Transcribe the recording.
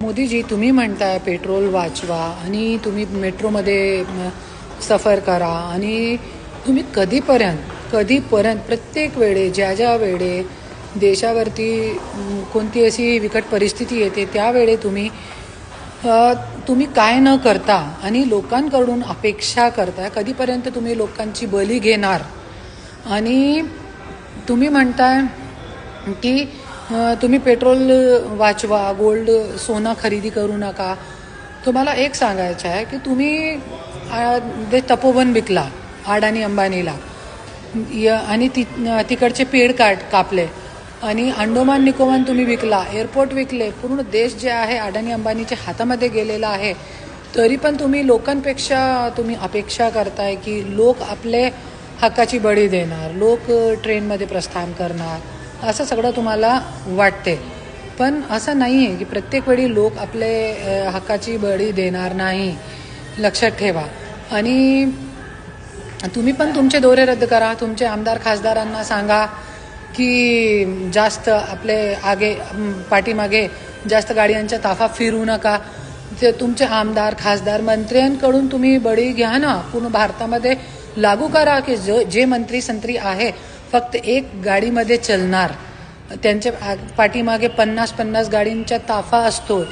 मोदीजी, तुम्ही म्हणताय पेट्रोल वाचवा आणि तुम्ही मेट्रोमध्ये सफर करा आणि तुम्ही कधीपर्यंत प्रत्येक वेळे ज्या वेळे देशावरती कोणती अशी विकट परिस्थिती येते त्यावेळे तुम्ही काय न करता आणि लोकांकडून अपेक्षा करताय, कधीपर्यंत तुम्ही लोकांची बली घेणार? आणि तुम्ही म्हणताय की तुम्ही पेट्रोल वाचवा, गोल्ड सोनं खरेदी करू नका. तुम्हाला एक सांगायचं आहे की तुम्ही ते तपोवन विकला अडाणी अंबानीला आणि तिकडचे पेड कापले आणि अंडोमान निकोबार तुम्ही विकला, एअरपोर्ट विकले, पूर्ण देश जे आहे अडाणी अंबानीच्या हातामध्ये गेलेला आहे. तरी पण तुम्ही लोकांपेक्षा तुम्ही अपेक्षा करताय की लोक आपले हक्काची बळी देणार, लोक ट्रेनमध्ये प्रस्थान करणार, असं सगळं तुम्हाला वाटते. पण असं नाही आहे की प्रत्येक वेळी लोक आपले हक्काची बळी देणार नाही, लक्षात ठेवा. आणि तुम्ही पण तुमचे दौरे रद्द करा. तुमचे आमदार खासदारांना सांगा की जास्त आपले पाठीमागे जास्त गाड्यांच्या ताफा फिरू नका. ते तुमचे आमदार खासदार मंत्र्यांकडून तुम्ही बळी घ्या ना, पूर्ण भारतामध्ये लागू करा की जे मंत्री संत्री आहे फक्त एक गाडीमध्ये चलणार, त्यांच्या पाठीमागे 50 गाडींचा ताफा असतो.